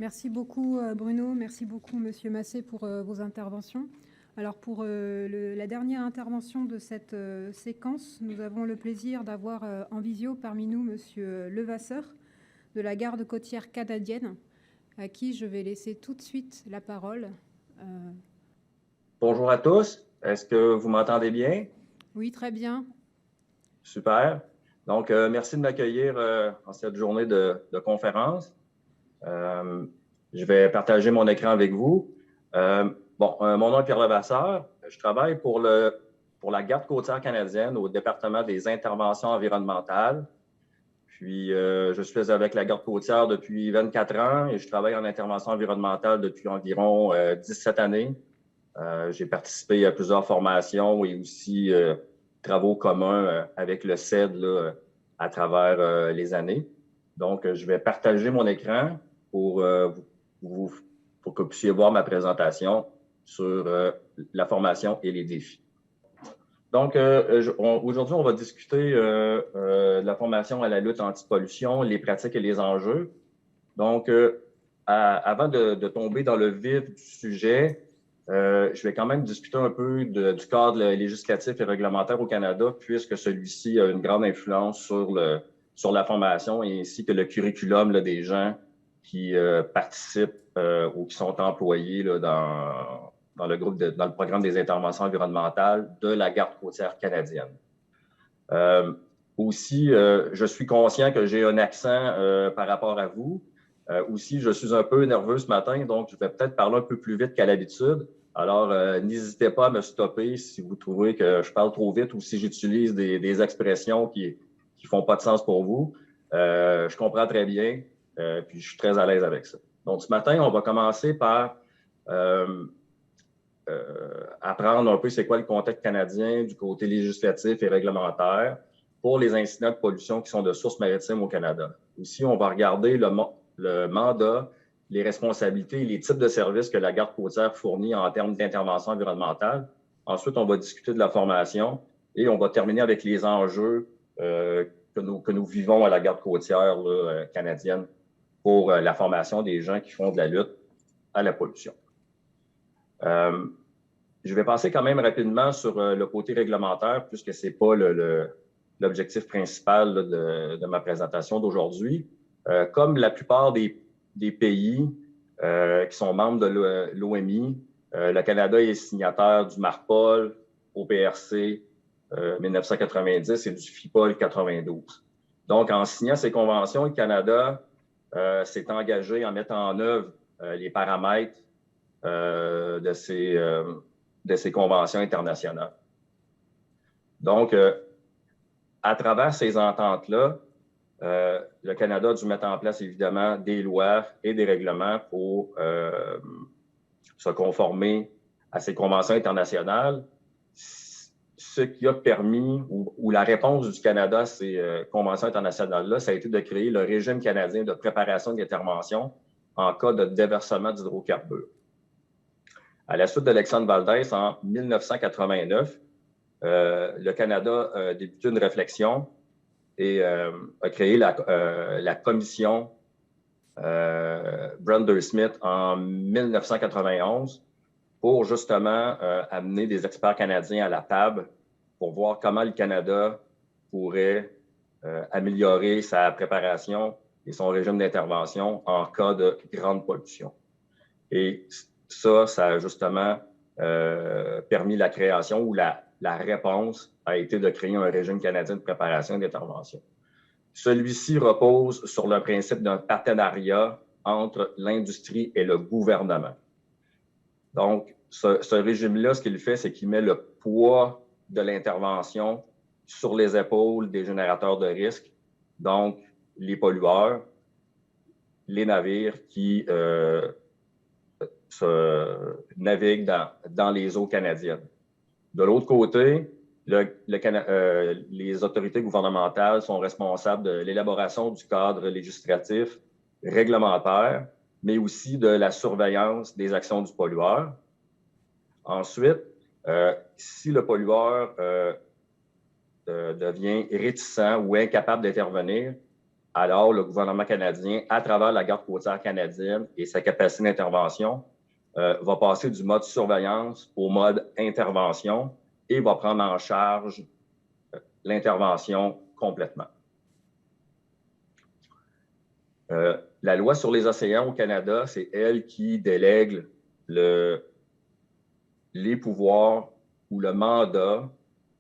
Merci beaucoup Bruno, merci beaucoup Monsieur Massé pour vos interventions. Alors pour la dernière intervention de cette séquence, nous avons le plaisir d'avoir en visio parmi nous Monsieur Levasseur de la garde côtière canadienne, à qui je vais laisser tout de suite la parole. Bonjour à tous. Est-ce que vous m'entendez bien? Oui, très bien. Super. Donc, merci de m'accueillir en cette journée de conférence. Je vais partager mon écran avec vous. Mon nom est Pierre Levasseur. Je travaille pour la Garde côtière canadienne au département des interventions environnementales. Puis, je suis avec la Garde côtière depuis 24 ans et je travaille en intervention environnementale depuis environ 17 années. J'ai participé à plusieurs formations et aussi travaux communs avec le CED là, à travers les années. Donc, je vais partager mon écran pour, pour que vous puissiez voir ma présentation sur la formation et les défis. Donc, aujourd'hui, on va discuter de la formation à la lutte anti-pollution, les pratiques et les enjeux. Donc, avant de tomber dans le vif du sujet, je vais quand même discuter un peu du cadre législatif et réglementaire au Canada, puisque celui-ci a une grande influence sur la formation ainsi que le curriculum là, des gens qui participent ou qui sont employés là, dans le programme des interventions environnementales de la Garde côtière canadienne. Je suis conscient que j'ai un accent par rapport à vous. Aussi, je suis un peu nerveux ce matin, donc je vais peut-être parler un peu plus vite qu'à l'habitude. Alors, n'hésitez pas à me stopper si vous trouvez que je parle trop vite ou si j'utilise des expressions qui font pas de sens pour vous. Je comprends très bien, puis je suis très à l'aise avec ça. Donc, ce matin, on va commencer par apprendre un peu c'est quoi le contexte canadien du côté législatif et réglementaire pour les incidents de pollution qui sont de source maritime au Canada. Ici, on va regarder le mandat, les responsabilités et les types de services que la Garde côtière fournit en termes d'intervention environnementale. Ensuite, on va discuter de la formation et on va terminer avec les enjeux que nous vivons à la Garde côtière là, canadienne pour la formation des gens qui font de la lutte à la pollution. Je vais passer quand même rapidement sur le côté réglementaire, puisque ce n'est pas l'objectif principal là, de ma présentation d'aujourd'hui. Comme la plupart des pays qui sont membres de l'OMI, le Canada est signataire du MARPOL, OPRC 1990 et du FIPOL 92. Donc, en signant ces conventions, le Canada s'est engagé en mettant en œuvre les paramètres de ces conventions internationales. Donc, à travers ces ententes-là, le Canada a dû mettre en place évidemment des lois et des règlements pour se conformer à ces conventions internationales, ce qui a permis, ou la réponse du Canada à ces conventions internationales-là, ça a été de créer le régime canadien de préparation d'intervention en cas de déversement d'hydrocarbures. À la suite d'Alexandre Valdez, en 1989, le Canada a débuté une réflexion et a créé la commission Brander-Smith en 1991 pour justement amener des experts canadiens à la table pour voir comment le Canada pourrait améliorer sa préparation et son régime d'intervention en cas de grande pollution. Et ça a justement permis la création ou la réponse a été de créer un régime canadien de préparation et d'intervention. Celui-ci repose sur le principe d'un partenariat entre l'industrie et le gouvernement. Donc, ce régime-là, ce qu'il fait, c'est qu'il met le poids de l'intervention sur les épaules des générateurs de risques, donc les pollueurs, les navires qui naviguent dans les eaux canadiennes. De l'autre côté, les autorités gouvernementales sont responsables de l'élaboration du cadre législatif réglementaire, mais aussi de la surveillance des actions du pollueur. Ensuite, si le pollueur devient réticent ou incapable d'intervenir, alors le gouvernement canadien, à travers la garde côtière canadienne et sa capacité d'intervention, va passer du mode surveillance au mode intervention et va prendre en charge l'intervention complètement. La loi sur les océans au Canada, c'est elle qui délègue les pouvoirs ou le mandat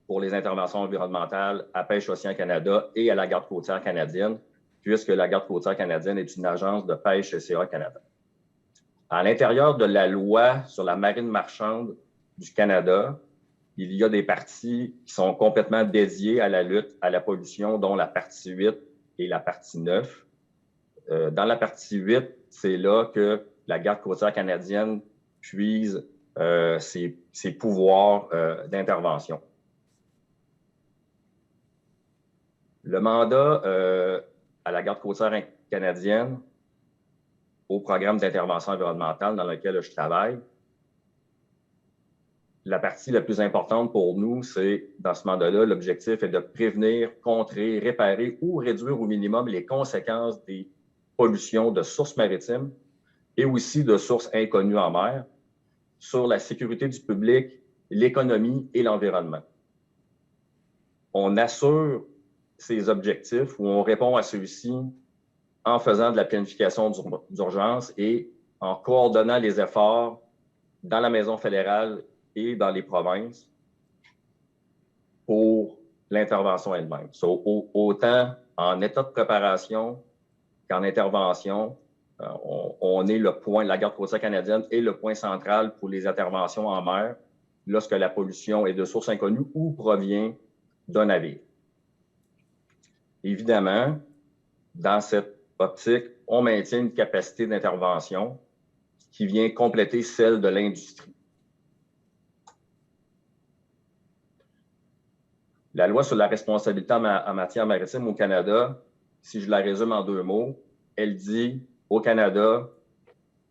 pour les interventions environnementales à Pêche Océan Canada et à la Garde côtière canadienne, puisque la Garde côtière canadienne est une agence de pêche SCA Canada. À l'intérieur de la loi sur la marine marchande du Canada, il y a des parties qui sont complètement dédiées à la lutte à la pollution, dont la partie 8 et la partie 9. Dans la partie 8, c'est là que la Garde côtière canadienne puise ses pouvoirs d'intervention. Le mandat à la Garde côtière canadienne, au programme d'intervention environnementale dans lequel je travaille, la partie la plus importante pour nous, c'est, dans ce mandat-là, l'objectif est de prévenir, contrer, réparer ou réduire au minimum les conséquences des pollutions de sources maritimes et aussi de sources inconnues en mer sur la sécurité du public, l'économie et l'environnement. On assure ces objectifs ou on répond à ceux-ci en faisant de la planification d'urgence et en coordonnant les efforts dans la Maison fédérale et dans les provinces pour l'intervention elle-même. Autant en état de préparation qu'en intervention, on est le point, la Garde côtière canadienne est le point central pour les interventions en mer lorsque la pollution est de source inconnue ou provient d'un navire. Évidemment, dans cette optique, on maintient une capacité d'intervention qui vient compléter celle de l'industrie. La loi sur la responsabilité en matière maritime au Canada, si je la résume en 2 mots, elle dit au Canada,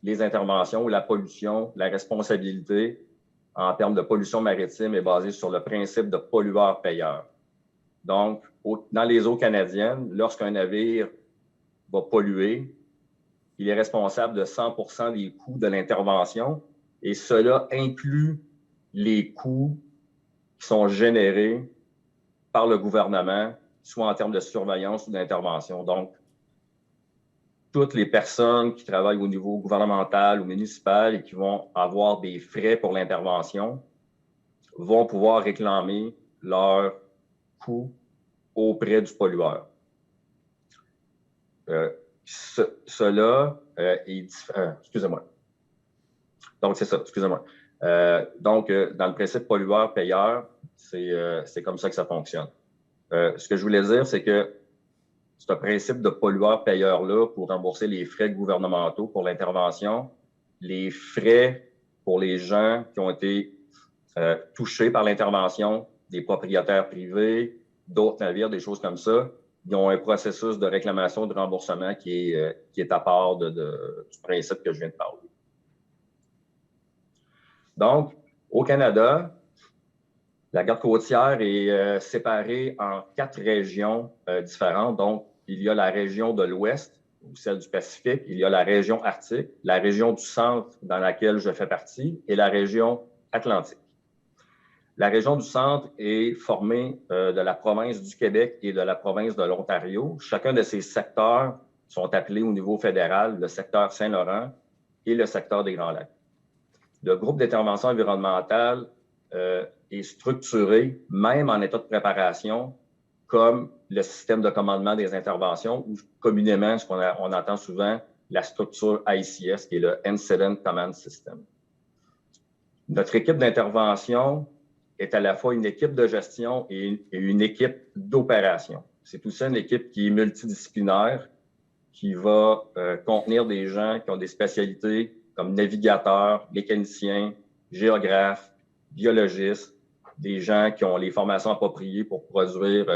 les interventions, la pollution, la responsabilité en termes de pollution maritime est basée sur le principe de pollueur-payeur. Donc, dans les eaux canadiennes, lorsqu'un navire va polluer, il est responsable de 100% des coûts de l'intervention et cela inclut les coûts qui sont générés par le gouvernement, soit en termes de surveillance ou d'intervention. Donc, toutes les personnes qui travaillent au niveau gouvernemental ou municipal et qui vont avoir des frais pour l'intervention vont pouvoir réclamer leurs coûts auprès du pollueur. Cela est différent. Excusez-moi. Donc, c'est ça, excusez-moi. Dans le principe pollueur-payeur, c'est comme ça que ça fonctionne. Ce que je voulais dire, c'est que ce principe de pollueur-payeur-là pour rembourser les frais gouvernementaux pour l'intervention, les frais pour les gens qui ont été touchés par l'intervention, des propriétaires privés, d'autres navires, des choses comme ça, ils ont un processus de réclamation de remboursement qui est à part du principe que je viens de parler. Donc, au Canada, la garde côtière est séparée en 4 régions différentes. Donc, il y a la région de l'Ouest, ou celle du Pacifique, il y a la région Arctique, la région du Centre dans laquelle je fais partie, et la région Atlantique. La région du Centre est formée de la province du Québec et de la province de l'Ontario. Chacun de ces secteurs sont appelés au niveau fédéral le secteur Saint-Laurent et le secteur des Grands Lacs. Le groupe d'intervention environnementale est structuré, même en état de préparation, comme le système de commandement des interventions, ou communément, ce qu'on entend souvent, la structure ICS, qui est le Incident Command System. Notre équipe d'intervention est à la fois une équipe de gestion et une équipe d'opération. C'est aussi une équipe qui est multidisciplinaire, qui va contenir des gens qui ont des spécialités comme navigateurs, mécaniciens, géographes, biologistes, des gens qui ont les formations appropriées pour produire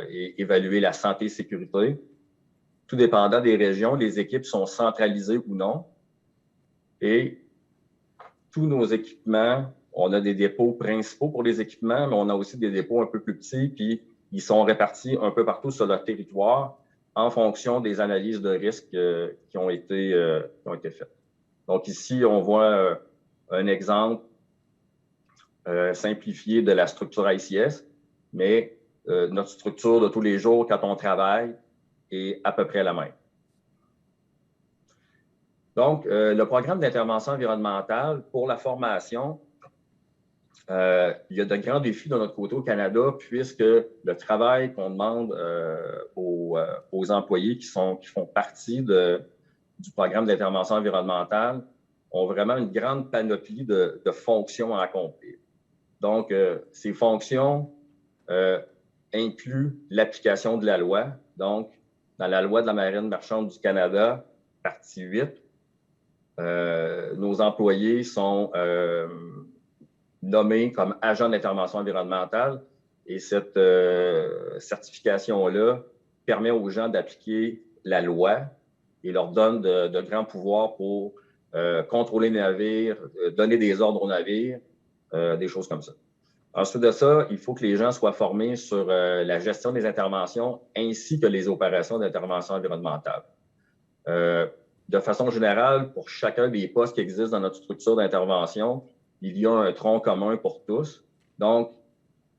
et évaluer la santé et sécurité. Tout dépendant des régions, les équipes sont centralisées ou non. Et tous nos équipements, on a des dépôts principaux pour les équipements, mais on a aussi des dépôts un peu plus petits, puis ils sont répartis un peu partout sur leur territoire. en fonction des analyses de risque qui ont été faites. Donc ici, on voit un exemple simplifié de la structure ICS, mais notre structure de tous les jours quand on travaille est à peu près la même. Donc, le programme d'intervention environnementale pour la formation, il y a de grands défis de notre côté au Canada, puisque le travail qu'on demande aux employés qui font partie du programme d'intervention environnementale ont vraiment une grande panoplie de fonctions à accomplir. Donc, ces fonctions incluent l'application de la loi. Donc, dans la loi de la marine marchande du Canada, partie 8, nos employés sont nommés comme agents d'intervention environnementale et cette certification-là permet aux gens d'appliquer la loi et leur donne de grands pouvoirs pour contrôler les navires, donner des ordres aux navires, des choses comme ça. Ensuite de ça, il faut que les gens soient formés sur la gestion des interventions ainsi que les opérations d'intervention environnementale. De façon générale, pour chacun des postes qui existent dans notre structure d'intervention, il y a un tronc commun pour tous. Donc,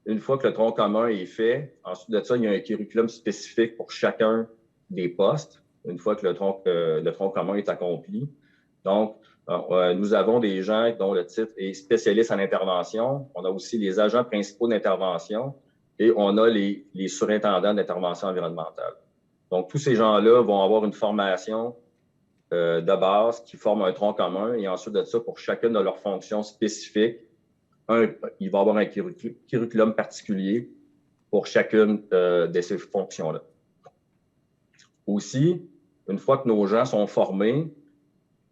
une fois que le tronc commun est fait, ensuite de ça, il y a un curriculum spécifique pour chacun des postes, une fois que le tronc commun est accompli. Donc, nous avons des gens dont le titre est spécialiste en intervention. On a aussi les agents principaux d'intervention et on a les surintendants d'intervention environnementale. Donc, tous ces gens-là vont avoir une formation de base qui forme un tronc commun et ensuite de ça, pour chacune de leurs fonctions spécifiques, il va y avoir un curriculum particulier pour chacune de ces fonctions-là. Aussi, une fois que nos gens sont formés,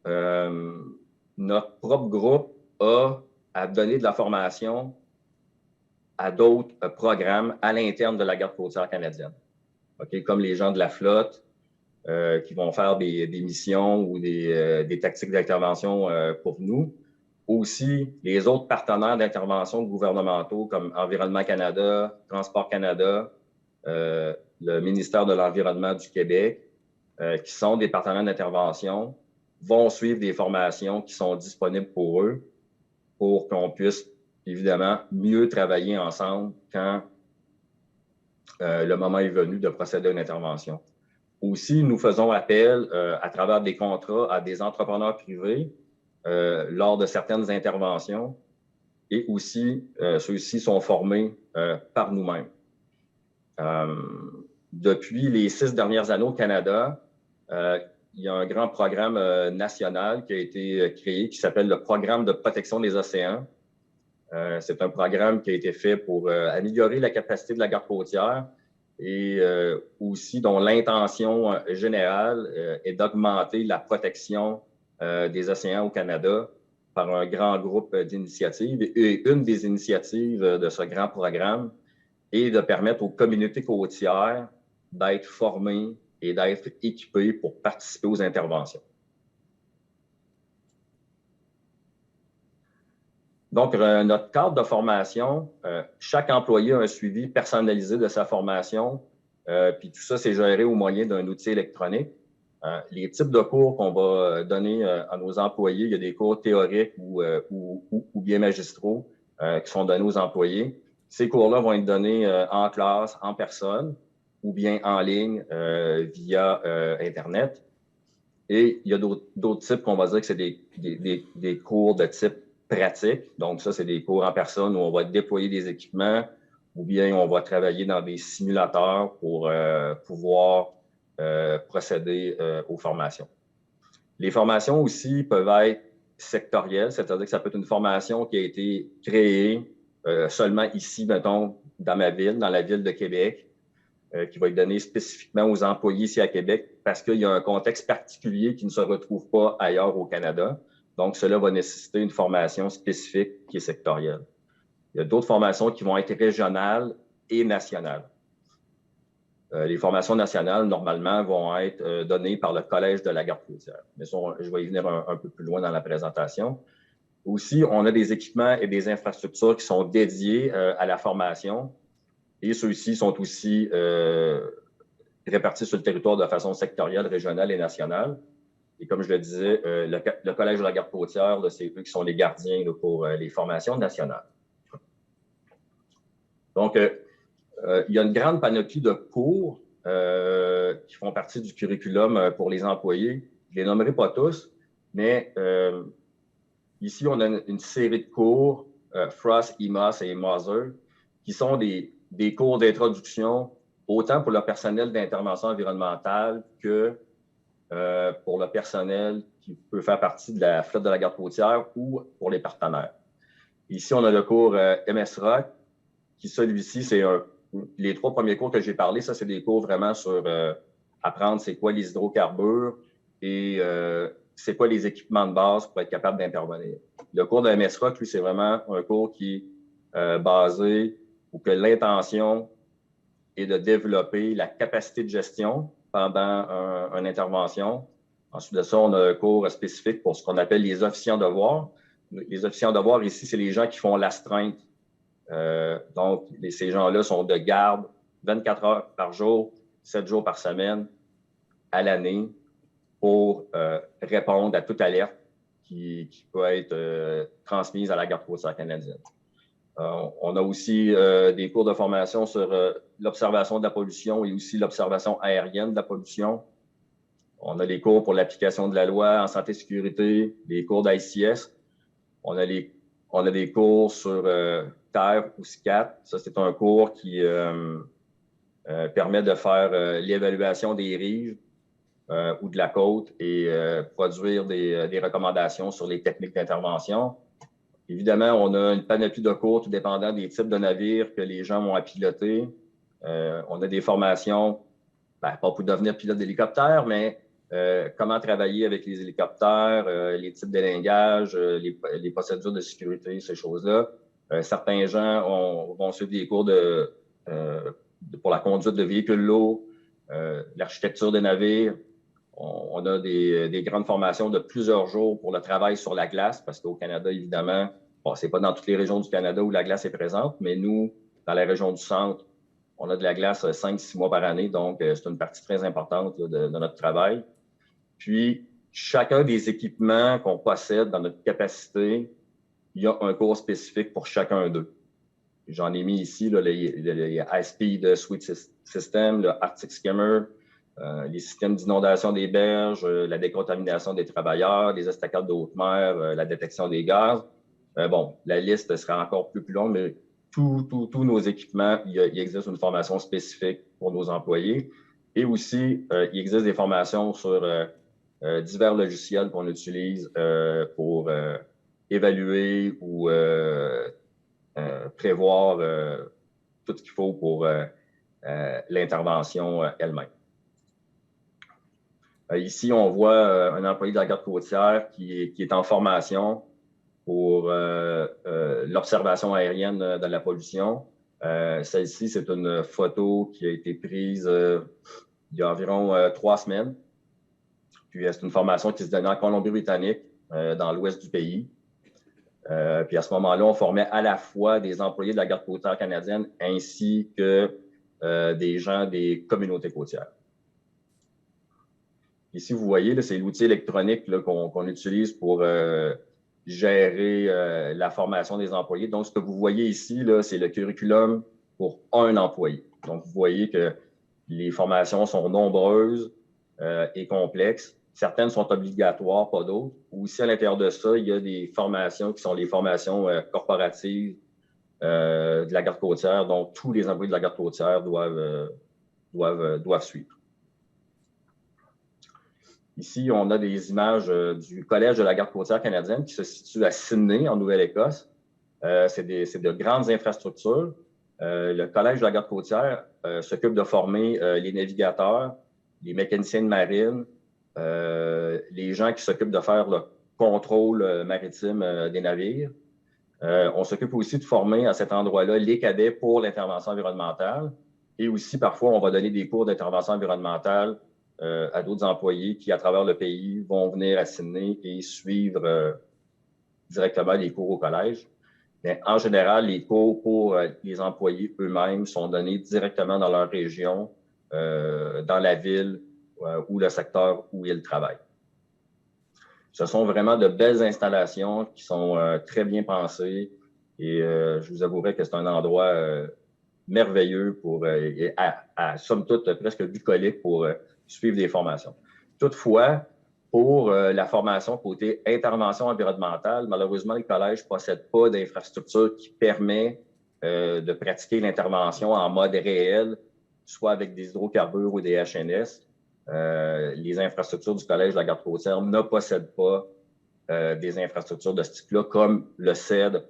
notre propre groupe a à donner de la formation à d'autres programmes à l'interne de la Garde côtière canadienne. Okay? Comme les gens de la flotte qui vont faire des missions ou des tactiques d'intervention pour nous. Aussi, les autres partenaires d'intervention gouvernementaux comme Environnement Canada, Transport Canada, le ministère de l'Environnement du Québec, qui sont des partenaires d'intervention, vont suivre des formations qui sont disponibles pour eux pour qu'on puisse, évidemment, mieux travailler ensemble quand le moment est venu de procéder à une intervention. Aussi, nous faisons appel à travers des contrats à des entrepreneurs privés lors de certaines interventions et aussi, ceux-ci sont formés par nous-mêmes. Depuis les 6 dernières années au Canada, il y a un grand programme national qui a été créé qui s'appelle le Programme de protection des océans. C'est un programme qui a été fait pour améliorer la capacité de la garde côtière et aussi dont l'intention générale est d'augmenter la protection des océans au Canada par un grand groupe d'initiatives. Et une des initiatives de ce grand programme est de permettre aux communautés côtières d'être formées et d'être équipées pour participer aux interventions. Donc, notre cadre de formation, chaque employé a un suivi personnalisé de sa formation, puis tout ça, c'est géré au moyen d'un outil électronique. Les types de cours qu'on va donner à nos employés, il y a des cours théoriques ou bien magistraux qui sont donnés aux employés. Ces cours-là vont être donnés en classe, en personne, ou bien en ligne via Internet. Et il y a d'autres types qu'on va dire que c'est des cours de type pratique. Donc, ça, c'est des cours en personne où on va déployer des équipements ou bien on va travailler dans des simulateurs pour pouvoir procéder aux formations. Les formations aussi peuvent être sectorielles, c'est-à-dire que ça peut être une formation qui a été créée seulement ici, mettons, dans ma ville, dans la ville de Québec, qui va être donnée spécifiquement aux employés ici à Québec parce qu'il y a un contexte particulier qui ne se retrouve pas ailleurs au Canada. Donc, cela va nécessiter une formation spécifique qui est sectorielle. Il y a d'autres formations qui vont être régionales et nationales. Les formations nationales, normalement, vont être données par le Collège de la Garde côtière. Mais ça, je vais y venir un peu plus loin dans la présentation. Aussi, on a des équipements et des infrastructures qui sont dédiés à la formation. Et ceux-ci sont aussi répartis sur le territoire de façon sectorielle, régionale et nationale. Et comme je le disais, le Collège de la garde côtière, c'est eux qui sont les gardiens là, pour les formations nationales. Donc, il y a une grande panoplie de cours qui font partie du curriculum pour les employés. Je ne les nommerai pas tous, mais ici, on a une série de cours, Frost, EMOS et Mother, qui sont des cours d'introduction autant pour le personnel d'intervention environnementale que pour le personnel qui peut faire partie de la flotte de la garde côtière ou pour les partenaires. Ici, on a le cours MS-ROC, qui celui-ci, c'est les 3 premiers cours que j'ai parlé, ça, c'est des cours vraiment sur apprendre c'est quoi les hydrocarbures et c'est quoi les équipements de base pour être capable d'intervenir. Le cours de MS-ROC, lui, c'est vraiment un cours qui est basé ou que l'intention est de développer la capacité de gestion pendant une intervention. Ensuite de ça, on a un cours spécifique pour ce qu'on appelle les officiers en devoir. Les officiers en devoir, ici, c'est les gens qui font l'astreinte. Donc, ces gens-là sont de garde 24 heures par jour, 7 jours par semaine, à l'année, pour répondre à toute alerte qui peut être transmise à la garde côtière canadienne. On a aussi des cours de formation sur l'observation de la pollution et aussi l'observation aérienne de la pollution. On a les cours pour l'application de la loi en santé et sécurité, les cours d'ICS. On a des cours sur terre ou SCAT. Ça, c'est un cours qui permet de faire l'évaluation des rives ou de la côte et produire des recommandations sur les techniques d'intervention. Évidemment, on a une panoplie de cours tout dépendant des types de navires que les gens ont à piloter. On a des formations, pas pour devenir pilote d'hélicoptère, mais comment travailler avec les hélicoptères, les types d'élingage, les procédures de sécurité, ces choses-là. Certains gens vont suivre des cours pour la conduite de véhicules lourds, l'architecture des navires. On a des grandes formations de plusieurs jours pour le travail sur la glace, parce qu'au Canada, évidemment, bon, c'est pas dans toutes les régions du Canada où la glace est présente, mais nous, dans la région du centre, on a de la glace 5-6 mois par année, donc c'est une partie très importante là, de notre travail. Puis, chacun des équipements qu'on possède dans notre capacité, il y a un cours spécifique pour chacun d'eux. J'en ai mis ici là, les high-speed sweep system, le Arctic skimmer, les systèmes d'inondation des berges, la décontamination des travailleurs, les estacades de haute mer, la détection des gaz. Bon, la liste sera encore plus longue, mais tous nos équipements, il existe une formation spécifique pour nos employés. Et aussi, il existe des formations sur divers logiciels qu'on utilise pour évaluer ou prévoir tout ce qu'il faut pour l'intervention elle-même. Ici, on voit un employé de la garde côtière qui est en formation pour l'observation aérienne de la pollution. Celle-ci, c'est une photo qui a été prise il y a environ 3 semaines. Puis c'est une formation qui se donnait en Colombie-Britannique, dans l'ouest du pays. Puis à ce moment-là, on formait à la fois des employés de la garde côtière canadienne ainsi que des gens des communautés côtières. Ici, vous voyez, c'est l'outil électronique qu'on utilise pour gérer la formation des employés. Donc, ce que vous voyez ici, c'est le curriculum pour un employé. Donc, vous voyez que les formations sont nombreuses et complexes. Certaines sont obligatoires, pas d'autres. Aussi, à l'intérieur de ça, il y a des formations qui sont les formations corporatives de la garde côtière. Donc, tous les employés de la garde côtière doivent suivre. Ici, on a des images du Collège de la garde côtière canadienne qui se situe à Sydney, en Nouvelle-Écosse. C'est de grandes infrastructures. Le Collège de la garde côtière s'occupe de former les navigateurs, les mécaniciens de marine, les gens qui s'occupent de faire le contrôle maritime des navires. On s'occupe aussi de former à cet endroit-là les cadets pour l'intervention environnementale. Et aussi, parfois, on va donner des cours d'intervention environnementale à d'autres employés qui, à travers le pays, vont venir à Sydney et suivre directement les cours au collège. Mais en général, les cours pour les employés eux-mêmes sont donnés directement dans leur région dans la ville ou le secteur où ils travaillent. Ce sont vraiment de belles installations qui sont très bien pensées et je vous avouerai que c'est un endroit merveilleux pour, somme toute, presque bucolique pour suivre des formations. Toutefois, pour la formation côté intervention environnementale, malheureusement, le collège ne possède pas d'infrastructure qui permet de pratiquer l'intervention en mode réel, soit avec des hydrocarbures ou des HNS. Les infrastructures du Collège de la Garde-Côtière ne possèdent pas des infrastructures de ce type-là, comme le CED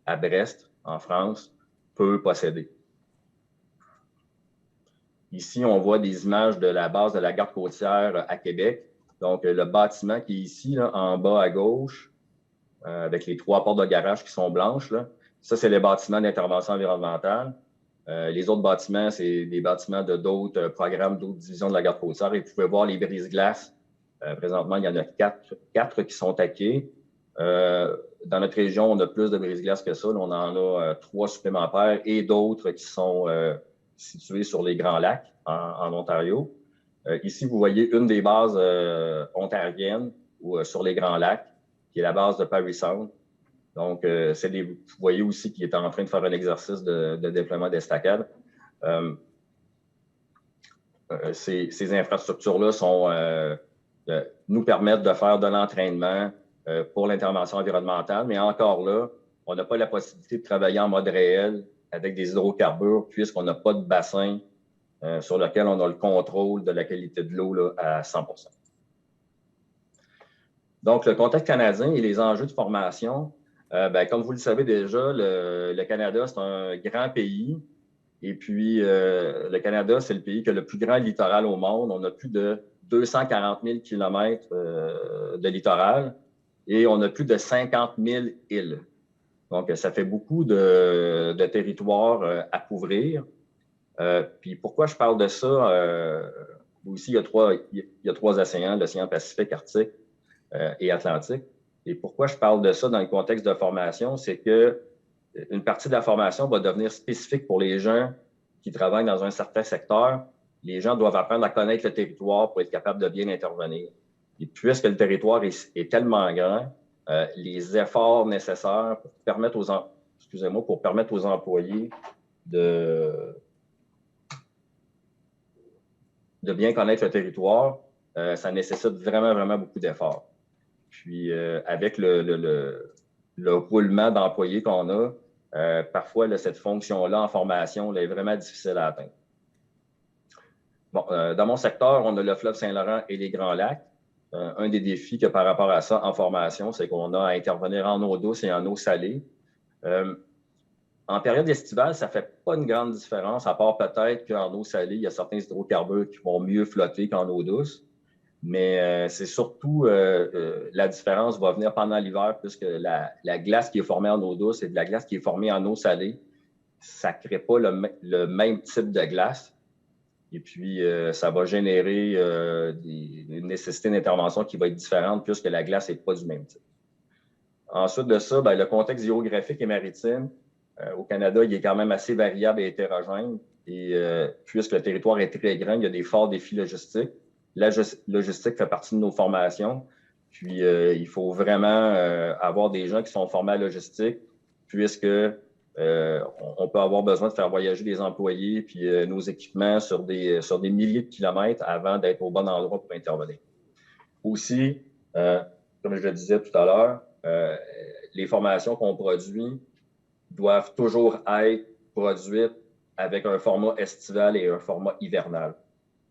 à Brest, en France, peut posséder. Ici, on voit des images de la base de la Garde-Côtière à Québec. Donc, le bâtiment qui est ici, là, en bas à gauche, avec les 3 portes de garage qui sont blanches, là. Ça, c'est les bâtiments d'intervention environnementale. Les autres bâtiments, c'est des bâtiments de d'autres programmes, d'autres divisions de la Garde-Côtière. Et vous pouvez voir les brise-glaces. Présentement, il y en a 4 qui sont à quai. Dans notre région, on a plus de brise-glaces que ça. Là, on en a 3 supplémentaires et d'autres qui sont situés sur les Grands Lacs en Ontario. Ici, vous voyez une des bases ontariennes sur les Grands Lacs, qui est la base de Parry Sound. Donc, vous voyez aussi qu'il est en train de faire un exercice de déploiement d'estacades. Ces infrastructures-là nous permettent de faire de l'entraînement pour l'intervention environnementale, mais encore là, on n'a pas la possibilité de travailler en mode réel avec des hydrocarbures puisqu'on n'a pas de bassin sur lequel on a le contrôle de la qualité de l'eau à 100%. Donc, le contexte canadien et les enjeux de formation, comme vous le savez déjà, le Canada, c'est un grand pays. Et puis, le Canada, c'est le pays qui a le plus grand littoral au monde. On a plus de 240 000 kilomètres de littoral et on a plus de 50 000 îles. Donc, ça fait beaucoup de territoire à couvrir. Puis, pourquoi je parle de ça? Aussi, il y a 3 océans, l'océan Pacifique, Arctique et Atlantique. Et pourquoi je parle de ça dans le contexte de formation? C'est que une partie de la formation va devenir spécifique pour les gens qui travaillent dans un certain secteur. Les gens doivent apprendre à connaître le territoire pour être capables de bien intervenir. Et puisque le territoire est tellement grand, les efforts nécessaires pour permettre aux employés de bien connaître le territoire, ça nécessite vraiment, vraiment beaucoup d'efforts. Puis, avec le roulement d'employés qu'on a, parfois, là, cette fonction-là en formation là, est vraiment difficile à atteindre. Bon, dans mon secteur, on a le fleuve Saint-Laurent et les Grands Lacs. Un des défis que par rapport à ça en formation, c'est qu'on a à intervenir en eau douce et en eau salée. En période estivale, ça ne fait pas une grande différence, à part peut-être qu'en eau salée, il y a certains hydrocarbures qui vont mieux flotter qu'en eau douce. Mais c'est surtout la différence va venir pendant l'hiver, puisque la glace qui est formée en eau douce et de la glace qui est formée en eau salée, ça ne crée pas le même type de glace. Et puis, ça va générer une nécessité d'intervention qui va être différente puisque la glace n'est pas du même type. Ensuite de ça, le contexte géographique et maritime, au Canada, il est quand même assez variable et hétérogène. Et puisque le territoire est très grand, il y a des forts défis logistiques. La logistique fait partie de nos formations. Puis, il faut vraiment avoir des gens qui sont formés à la logistique, puisque on peut avoir besoin de faire voyager des employés puis nos équipements sur des milliers de kilomètres avant d'être au bon endroit pour intervenir. Aussi, comme je le disais tout à l'heure, les formations qu'on produit doivent toujours être produites avec un format estival et un format hivernal.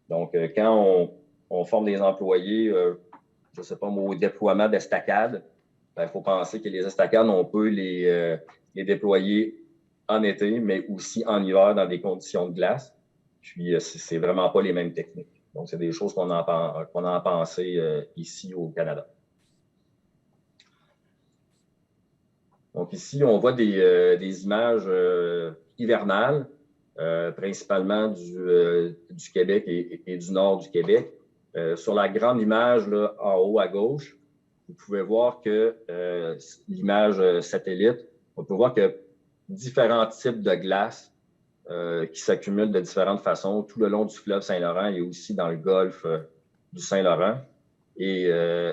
Donc, quand on forme des employés, je ne sais pas, au déploiement d'estacades, il faut penser que les estacades, on peut les déployer en été, mais aussi en hiver dans des conditions de glace. Puis, c'est vraiment pas les mêmes techniques. Donc, c'est des choses qu'on a pensé ici au Canada. Donc, ici, on voit des images hivernales, principalement du Québec et du nord du Québec. Sur la grande image, là, en haut à gauche, vous pouvez voir que l'image satellite, on peut voir que différents types de glace qui s'accumulent de différentes façons tout le long du fleuve Saint-Laurent et aussi dans le golfe du Saint-Laurent. Et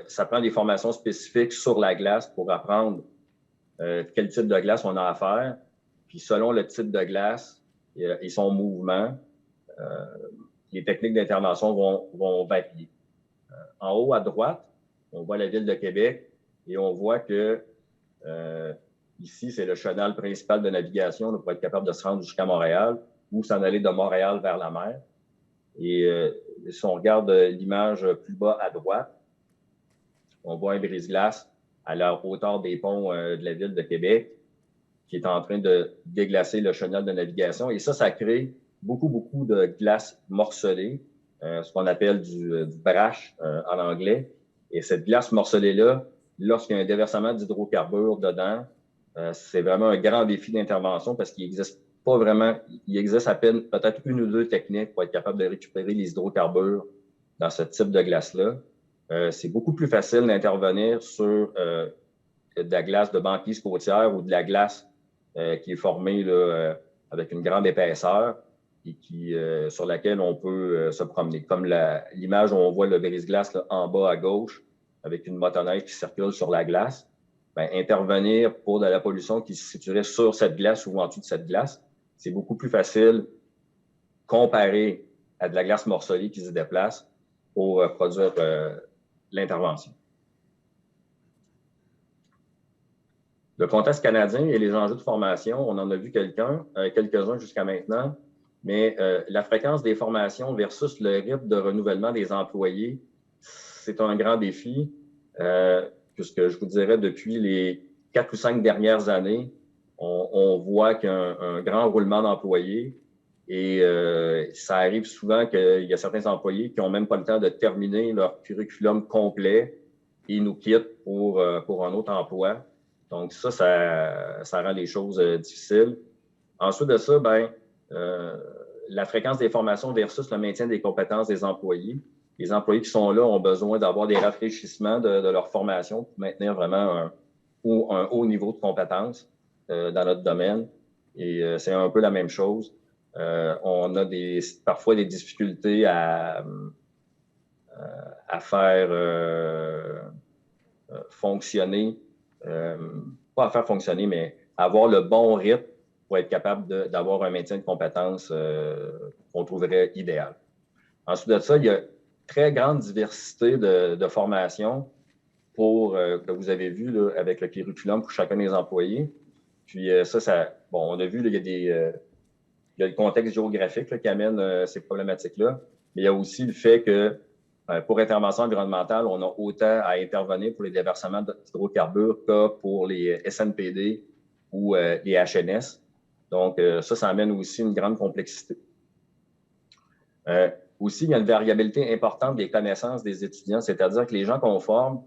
ça prend des formations spécifiques sur la glace pour apprendre quel type de glace on a à faire. Puis selon le type de glace et son mouvement, les techniques d'intervention vont varier. En haut à droite, on voit la ville de Québec et on voit que ici, c'est le chenal principal de navigation pour être capable de se rendre jusqu'à Montréal ou s'en aller de Montréal vers la mer. Et si on regarde l'image plus bas à droite, on voit un brise-glace à la hauteur des ponts de la ville de Québec qui est en train de déglacer le chenal de navigation. Et ça crée beaucoup de glace morcelée, ce qu'on appelle du brash en anglais. Et cette glace morcelée-là, lorsqu'il y a un déversement d'hydrocarbures dedans, c'est vraiment un grand défi d'intervention parce qu'il existe pas vraiment, il existe à peine peut-être une ou deux techniques pour être capable de récupérer les hydrocarbures dans ce type de glace-là. C'est beaucoup plus facile d'intervenir sur de la glace de banquise côtière ou de la glace qui est formée là, avec une grande épaisseur et sur laquelle on peut se promener. Comme l'image où on voit le brise-glace en bas à gauche avec une motoneige qui circule sur la glace. Ben, intervenir pour de la pollution qui se situerait sur cette glace ou en dessous de cette glace, c'est beaucoup plus facile comparé à de la glace morcelée qui se déplace pour produire l'intervention. Le contexte canadien et les enjeux de formation, on en a vu quelques-uns jusqu'à maintenant, mais la fréquence des formations versus le rythme de renouvellement des employés, c'est un grand défi. Puisque je vous dirais, depuis les 4 ou 5 dernières années, on voit qu'il y a un grand roulement d'employés et ça arrive souvent qu'il y a certains employés qui n'ont même pas le temps de terminer leur curriculum complet et nous quittent pour un autre emploi. Donc ça rend les choses difficiles. Ensuite de ça, la fréquence des formations versus le maintien des compétences des employés. Les employés qui sont là ont besoin d'avoir des rafraîchissements de leur formation pour maintenir vraiment un haut niveau de compétences dans notre domaine. Et c'est un peu la même chose. On a parfois des difficultés à faire fonctionner, pas à faire fonctionner, mais avoir le bon rythme pour être capable d'avoir un maintien de compétences qu'on trouverait idéal. Ensuite de ça, il y a très grande diversité de formations que vous avez vu là, avec le curriculum pour chacun des employés. Puis on a vu, là, il y a le contexte géographique là, qui amène ces problématiques-là, mais il y a aussi le fait que pour intervention environnementale, on a autant à intervenir pour les déversements d'hydrocarbures que pour les SNPD ou les HNS. Donc, ça amène aussi une grande complexité. Aussi, il y a une variabilité importante des connaissances des étudiants, c'est-à-dire que les gens qu'on forme,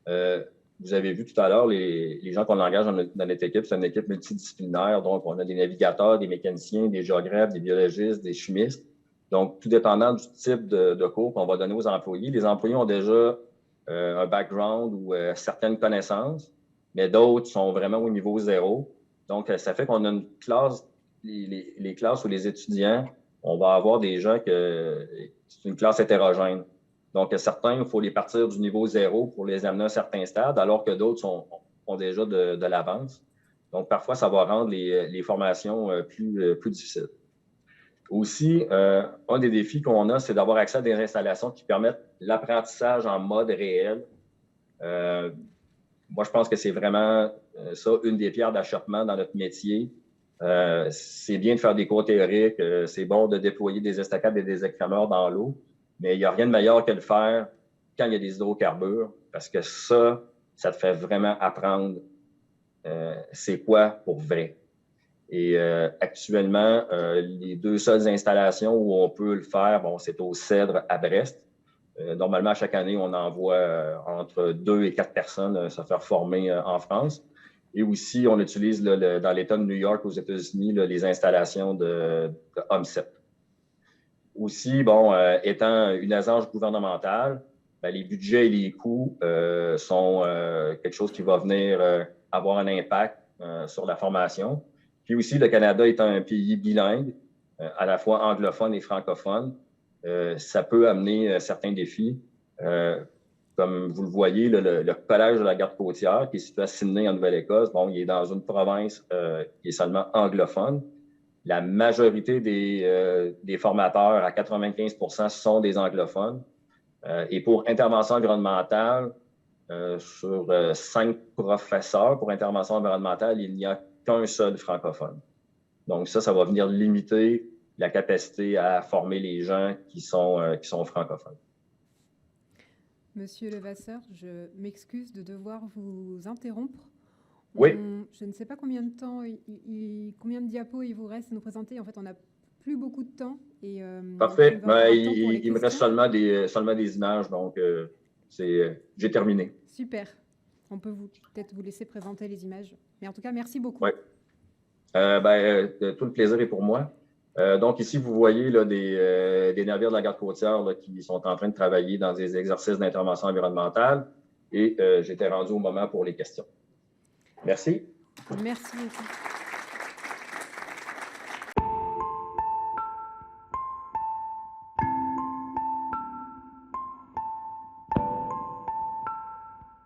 vous avez vu tout à l'heure, les gens qu'on engage dans notre équipe, c'est une équipe multidisciplinaire, donc on a des navigateurs, des mécaniciens, des géographes, des biologistes, des chimistes. Donc, tout dépendant du type de cours qu'on va donner aux employés. Les employés ont déjà un background ou certaines connaissances, mais d'autres sont vraiment au niveau zéro. Donc, ça fait qu'on a une classe, les classes où les étudiants, on va avoir des gens c'est une classe hétérogène. Donc, certains, il faut les partir du niveau zéro pour les amener à un certain stade, alors que d'autres ont déjà de l'avance. Donc, parfois, ça va rendre les formations plus difficiles. Aussi, un des défis qu'on a, c'est d'avoir accès à des installations qui permettent l'apprentissage en mode réel. Moi, je pense que c'est vraiment ça, une des pierres d'achoppement dans notre métier. C'est bien de faire des cours théoriques, c'est bon de déployer des estacades et des écrémeurs dans l'eau, mais il n'y a rien de meilleur que de le faire quand il y a des hydrocarbures, parce que ça te fait vraiment apprendre c'est quoi pour vrai. Et actuellement, les deux seules installations où on peut le faire, c'est au Cèdre à Brest. Normalement, à chaque année, on envoie entre 2 et 4 personnes se faire former en France. Et aussi, on utilise dans l'État de New York, aux États-Unis, les installations de HOMCEP. Aussi, étant une agence gouvernementale, les budgets et les coûts sont quelque chose qui va venir avoir un impact sur la formation. Puis aussi, le Canada étant un pays bilingue, à la fois anglophones et francophones, ça peut amener certains défis. Comme vous le voyez, le collège de la garde côtière, qui est situé à Sydney, en Nouvelle-Écosse, bon, il est dans une province qui est seulement anglophone. La majorité des formateurs, à 95 %, sont des anglophones. Et pour intervention environnementale, sur 5 professeurs pour intervention environnementale, il n'y a qu'un seul francophone. Donc ça va venir limiter la capacité à former les gens qui sont francophones. Monsieur Levasseur, je m'excuse de devoir vous interrompre. Oui. Je ne sais pas combien de temps, combien de diapos il vous reste à nous présenter. En fait, on n'a plus beaucoup de temps. Et, parfait. Il me reste seulement des images, donc j'ai terminé. Super. On peut peut-être vous laisser présenter les images. Mais en tout cas, merci beaucoup. Oui. Tout le plaisir est pour moi. Donc ici, vous voyez là, des navires de la garde côtière là, qui sont en train de travailler dans des exercices d'intervention environnementale. Et j'étais rendu au moment pour les questions. Merci. Merci beaucoup.